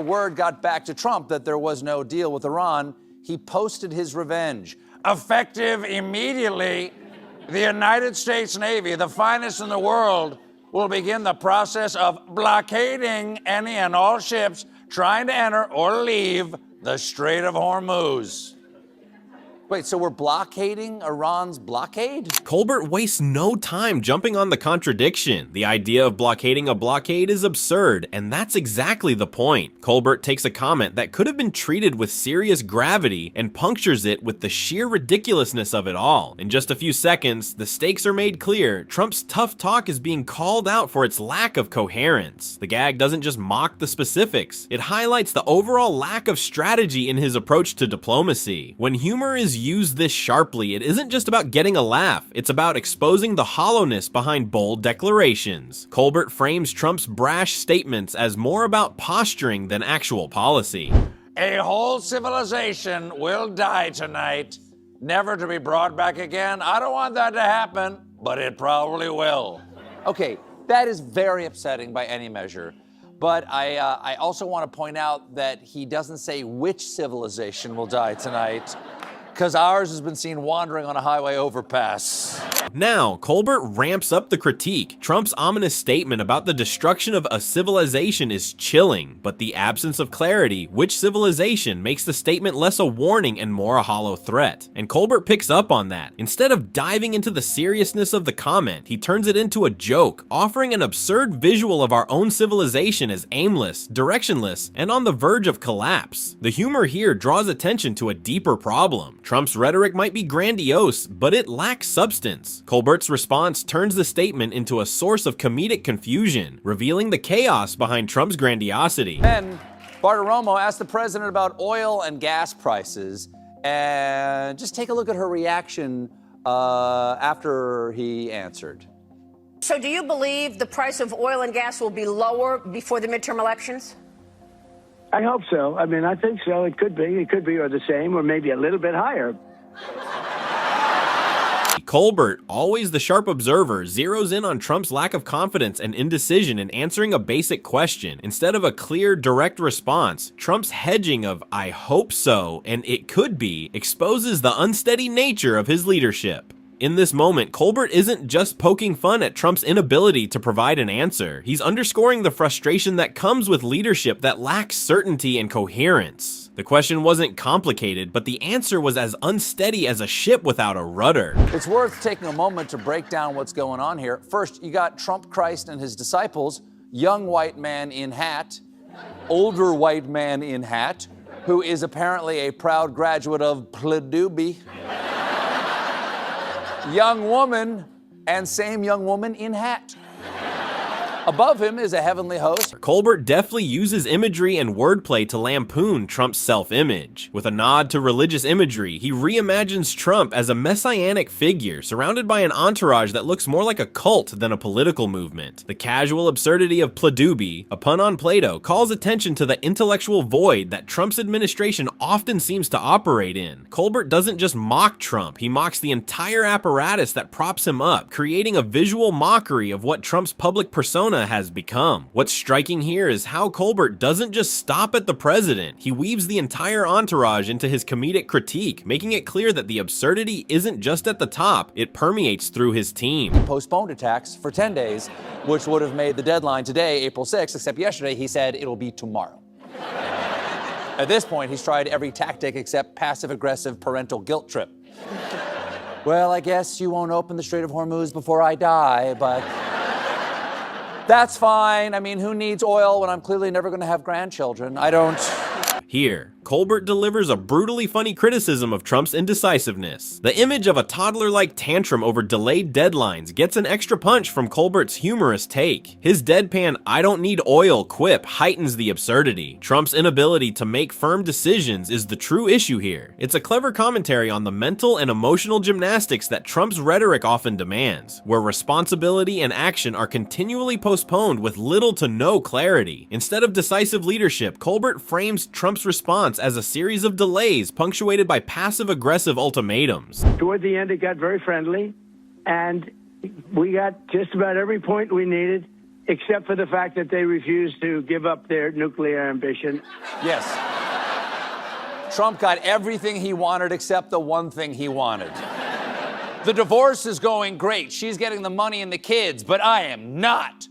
Word got back to Trump that there was no deal with Iran. He posted his revenge. Effective immediately, the United States Navy, the finest in the world, will begin the process of blockading any and all ships trying to enter or leave the Strait of Hormuz. Wait, so we're blockading Iran's blockade? Colbert wastes no time jumping on the contradiction. The idea of blockading a blockade is absurd, and that's exactly the point. Colbert takes a comment that could have been treated with serious gravity and punctures it with the sheer ridiculousness of it all. In just a few seconds, the stakes are made clear. Trump's tough talk is being called out for its lack of coherence. The gag doesn't just mock the specifics, it highlights the overall lack of strategy in his approach to diplomacy. When humor is used this sharply, it isn't just about getting a laugh, it's about exposing the hollowness behind bold declarations. Colbert frames Trump's brash statements as more about posturing than actual policy. A whole civilization will die tonight, never to be brought back again. I don't want that to happen, but it probably will. Okay, that is very upsetting by any measure. But I also want to point out that he doesn't say which civilization will die tonight, because ours has been seen wandering on a highway overpass. Now, Colbert ramps up the critique. Trump's ominous statement about the destruction of a civilization is chilling, but the absence of clarity, which civilization, makes the statement less a warning and more a hollow threat. And Colbert picks up on that. Instead of diving into the seriousness of the comment, he turns it into a joke, offering an absurd visual of our own civilization as aimless, directionless, and on the verge of collapse. The humor here draws attention to a deeper problem. Trump's rhetoric might be grandiose, but it lacks substance. Colbert's response turns the statement into a source of comedic confusion, revealing the chaos behind Trump's grandiosity. Then, Bartiromo asked the president about oil and gas prices, and just take a look at her reaction after he answered. So do you believe the price of oil and gas will be lower before the midterm elections? I hope so. I mean, I think so. It could be, or the same, or maybe a little bit higher. Colbert, always the sharp observer, zeroes in on Trump's lack of confidence and indecision in answering a basic question. Instead of a clear, direct response, Trump's hedging of "I hope so" and "it could be" exposes the unsteady nature of his leadership. In this moment, Colbert isn't just poking fun at Trump's inability to provide an answer. He's underscoring the frustration that comes with leadership that lacks certainty and coherence. The question wasn't complicated, but the answer was as unsteady as a ship without a rudder. It's worth taking a moment to break down what's going on here. First, you got Trump Christ and his disciples, young white man in hat, older white man in hat, who is apparently a proud graduate of Purdue. Young woman, and same young woman in hat. Above him is a heavenly host. Colbert deftly uses imagery and wordplay to lampoon Trump's self-image. With a nod to religious imagery, he reimagines Trump as a messianic figure surrounded by an entourage that looks more like a cult than a political movement. The casual absurdity of Pledoubi, a pun on Plato, calls attention to the intellectual void that Trump's administration often seems to operate in. Colbert doesn't just mock Trump, he mocks the entire apparatus that props him up, creating a visual mockery of what Trump's public persona has become. What's striking here is how Colbert doesn't just stop at the president, he weaves the entire entourage into his comedic critique, making it clear that the absurdity isn't just at the top, it permeates through his team. He postponed attacks for 10 days, which would have made the deadline today, April 6th, except yesterday he said it'll be tomorrow. At this point, he's tried every tactic except passive-aggressive parental guilt trip. Well, I guess you won't open the Strait of Hormuz before I die, but that's fine. I mean, who needs oil when I'm clearly never going to have grandchildren? I don't. Here, Colbert delivers a brutally funny criticism of Trump's indecisiveness. The image of a toddler-like tantrum over delayed deadlines gets an extra punch from Colbert's humorous take. His deadpan "I don't need oil" quip heightens the absurdity. Trump's inability to make firm decisions is the true issue here. It's a clever commentary on the mental and emotional gymnastics that Trump's rhetoric often demands, where responsibility and action are continually postponed with little to no clarity. Instead of decisive leadership, Colbert frames Trump's response as a series of delays punctuated by passive-aggressive ultimatums. Toward the end, it got very friendly, and we got just about every point we needed except for the fact that they refuse to give up their nuclear ambition. Yes. Trump got everything he wanted except the one thing he wanted. The divorce is going great. She's getting the money and the kids, but I am not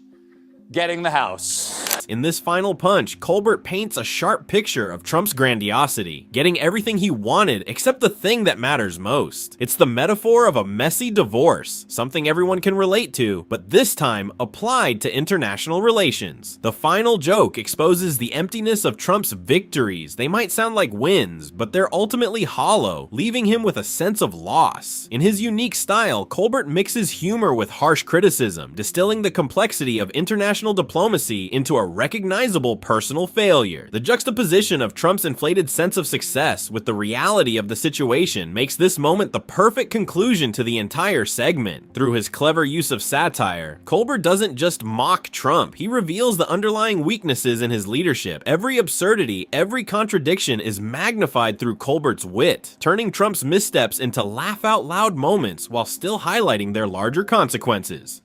getting the house. In this final punch, Colbert paints a sharp picture of Trump's grandiosity, getting everything he wanted except the thing that matters most. It's the metaphor of a messy divorce, something everyone can relate to, but this time applied to international relations. The final joke exposes the emptiness of Trump's victories. They might sound like wins, but they're ultimately hollow, leaving him with a sense of loss. In his unique style, Colbert mixes humor with harsh criticism, distilling the complexity of international diplomacy into a recognizable personal failure. The juxtaposition of Trump's inflated sense of success with the reality of the situation makes this moment the perfect conclusion to the entire segment. Through his clever use of satire, Colbert doesn't just mock Trump, he reveals the underlying weaknesses in his leadership. Every absurdity, every contradiction is magnified through Colbert's wit, turning Trump's missteps into laugh-out-loud moments while still highlighting their larger consequences.